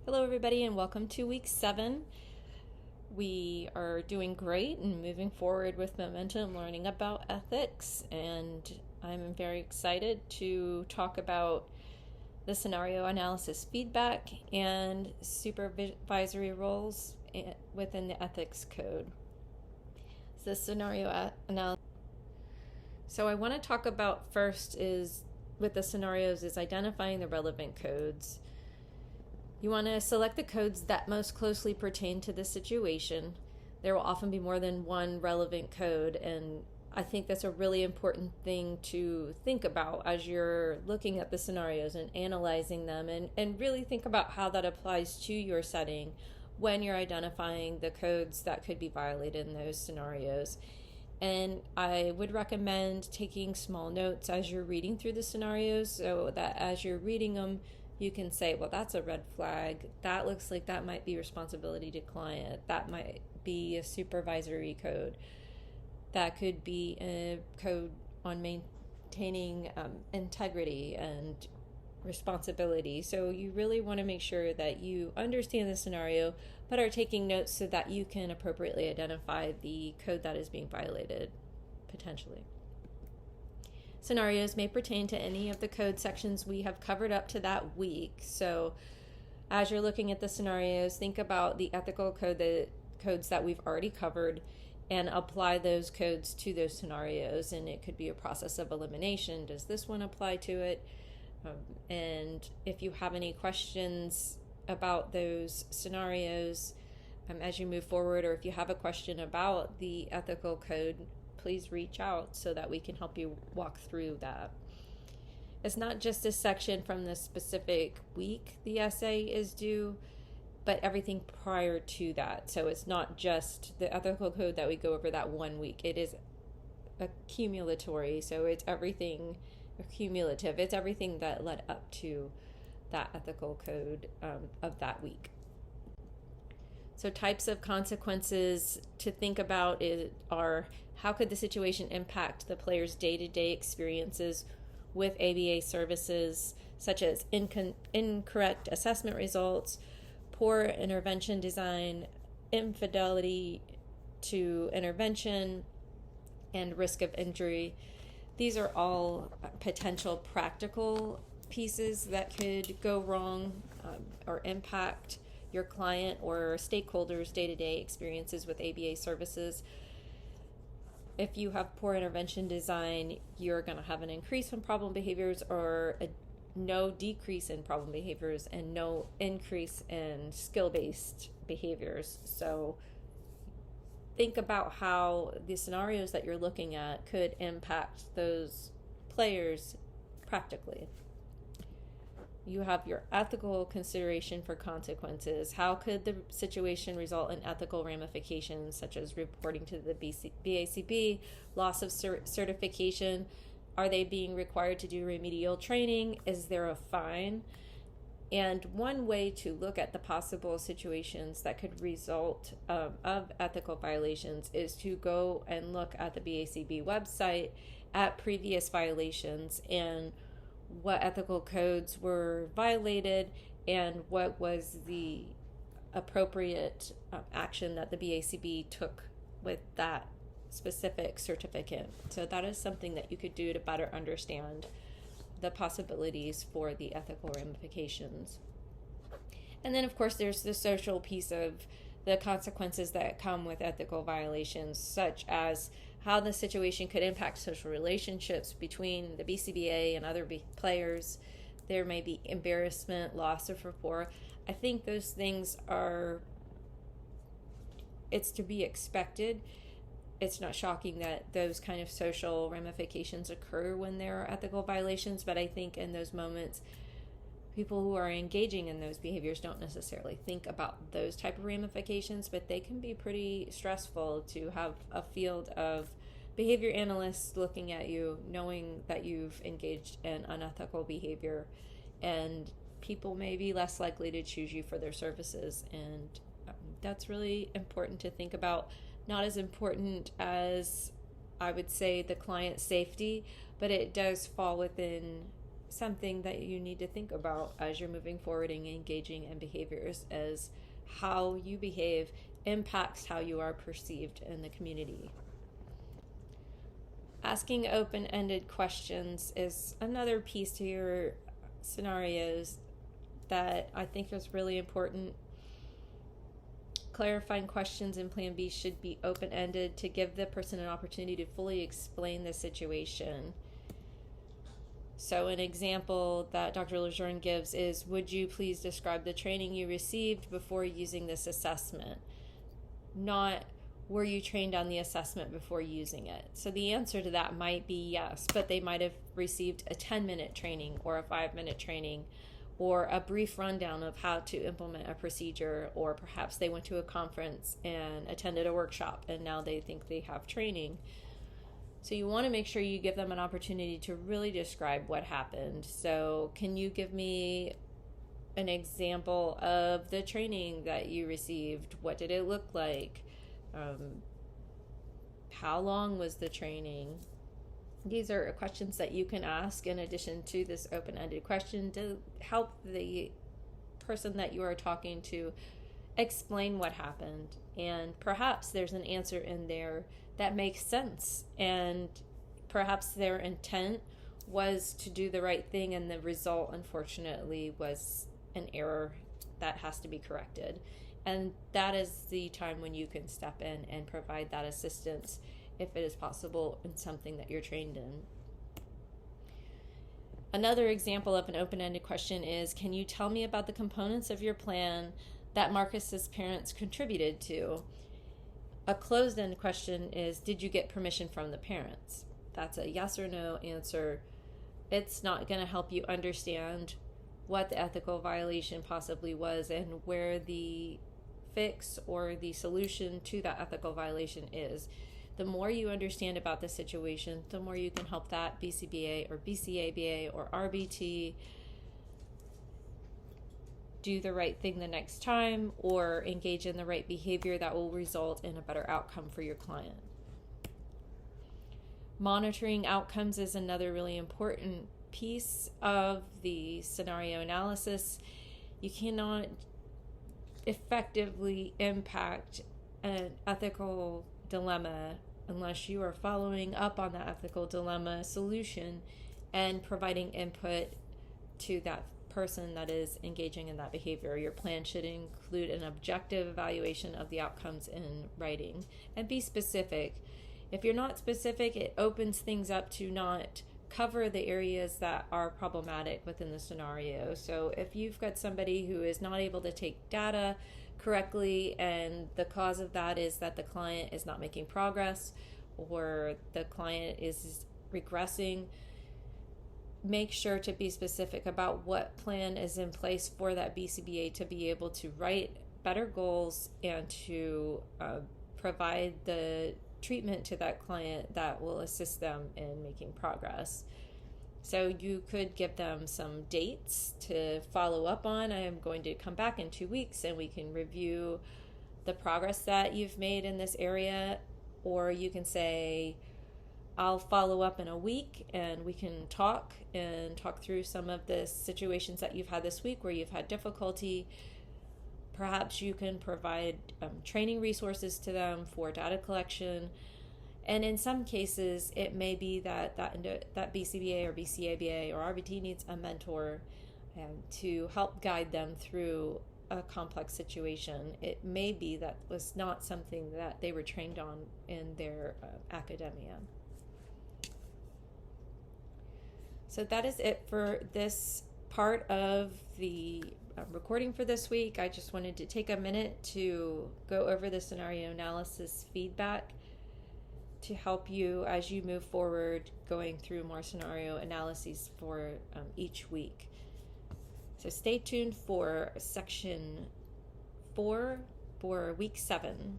Hello, everybody, and welcome to week 7. We are doing great and moving forward with momentum, learning about ethics, and I'm very excited to talk about the scenario analysis feedback and supervisory roles within the ethics code. So, scenario analysis. So, I want to talk about first is with the scenarios is identifying the relevant codes. You want to select the codes that most closely pertain to the situation. There will often be more than one relevant code, and I think that's a really important thing to think about as you're looking at the scenarios and analyzing them, and really think about how that applies to your setting when you're identifying the codes that could be violated in those scenarios. And I would recommend taking small notes as you're reading through the scenarios so that as you're reading them, you can say, well, that's a red flag. That looks like that might be responsibility to client. That might be a supervisory code. That could be a code on maintaining integrity and responsibility. So you really want to make sure that you understand the scenario, but are taking notes so that you can appropriately identify the code that is being violated, potentially. Scenarios may pertain to any of the code sections we have covered up to that week. So as you're looking at the scenarios, think about the ethical codes that we've already covered and apply those codes to those scenarios. And it could be a process of elimination. Does this one apply to it? And if you have any questions about those scenarios as you move forward, or if you have a question about the ethical code, please reach out so that we can help you walk through that. It's not just a section from the specific week the essay is due, but everything prior to that. So it's not just the ethical code that we go over that 1 week. It is accumulatory, so it's everything cumulative. It's everything that led up to that ethical code of that week. So types of consequences to think about are how could the situation impact the player's day-to-day experiences with ABA services, such as incorrect assessment results, poor intervention design, infidelity to intervention, and risk of injury. These are all potential practical pieces that could go wrong or impact your client or stakeholders' day-to-day experiences with ABA services. If you have poor intervention design, you're going to have an increase in problem behaviors or no decrease in problem behaviors and no increase in skill-based behaviors. So think about how the scenarios that you're looking at could impact those players practically. You have your ethical consideration for consequences. How could the situation result in ethical ramifications, such as reporting to the BACB, loss of certification? Are they being required to do remedial training? Is there a fine? And one way to look at the possible situations that could result of ethical violations is to go and look at the BACB website at previous violations and what ethical codes were violated and what was the appropriate action that the BACB took with that specific certificate. So that is something that you could do to better understand the possibilities for the ethical ramifications. And then, of course, there's the social piece of the consequences that come with ethical violations, such as how the situation could impact social relationships between the BCBA and other players. There may be embarrassment, loss of rapport. I think those things it's to be expected. It's not shocking that those kind of social ramifications occur when there are ethical violations, but I think in those moments, people who are engaging in those behaviors don't necessarily think about those type of ramifications, but they can be pretty stressful to have a field of behavior analysts looking at you, knowing that you've engaged in unethical behavior, and people may be less likely to choose you for their services. And that's really important to think about. Not as important as, I would say, the client safety, but it does fall within something that you need to think about as you're moving forward and engaging in behaviors, as how you behave impacts how you are perceived in the community. Asking open-ended questions is another piece to your scenarios that I think is really important. Clarifying questions in Plan B should be open-ended to give the person an opportunity to fully explain the situation. So an example that Dr. Lejeune gives is, would you please describe the training you received before using this assessment? Not, were you trained on the assessment before using it? So the answer to that might be yes, but they might have received a 10-minute training or a 5-minute training or a brief rundown of how to implement a procedure, or perhaps they went to a conference and attended a workshop and now they think they have training. So you want to make sure you give them an opportunity to really describe what happened. So can you give me an example of the training that you received? What did it look like? How long was the training? These are questions that you can ask in addition to this open-ended question to help the person that you are talking to explain what happened. And perhaps there's an answer in there that makes sense, and perhaps their intent was to do the right thing and the result, unfortunately, was an error that has to be corrected. And that is the time when you can step in and provide that assistance if it is possible in something that you're trained in. Another example of an open-ended question is, can you tell me about the components of your plan that Marcus's parents contributed to? A closed-end question is, did you get permission from the parents? That's a yes or no answer. It's not going to help you understand what the ethical violation possibly was and where the fix or the solution to that ethical violation is. The more you understand about the situation, the more you can help that BCBA or BCABA or RBT do the right thing the next time, or engage in the right behavior that will result in a better outcome for your client. Monitoring outcomes is another really important piece of the scenario analysis. You cannot effectively impact an ethical dilemma unless you are following up on that ethical dilemma solution and providing input to that person that is engaging in that behavior. Your plan should include an objective evaluation of the outcomes in writing, and be specific. If you're not specific, it opens things up to not cover the areas that are problematic within the scenario. So if you've got somebody who is not able to take data correctly, and the cause of that is that the client is not making progress or the client is regressing, make sure to be specific about what plan is in place for that BCBA to be able to write better goals and to provide the treatment to that client that will assist them in making progress. So you could give them some dates to follow up on. I am going to come back in 2 weeks and we can review the progress that you've made in this area. Or you can say, I'll follow up in a week and we can talk through some of the situations that you've had this week where you've had difficulty. Perhaps you can provide training resources to them for data collection. And in some cases, it may be that BCBA or BCABA or RBT needs a mentor to help guide them through a complex situation. It may be that was not something that they were trained on in their academia. So that is it for this part of the recording for this week. I just wanted to take a minute to go over the scenario analysis feedback to help you as you move forward going through more scenario analyses for each week. So stay tuned for section 4 for week 7.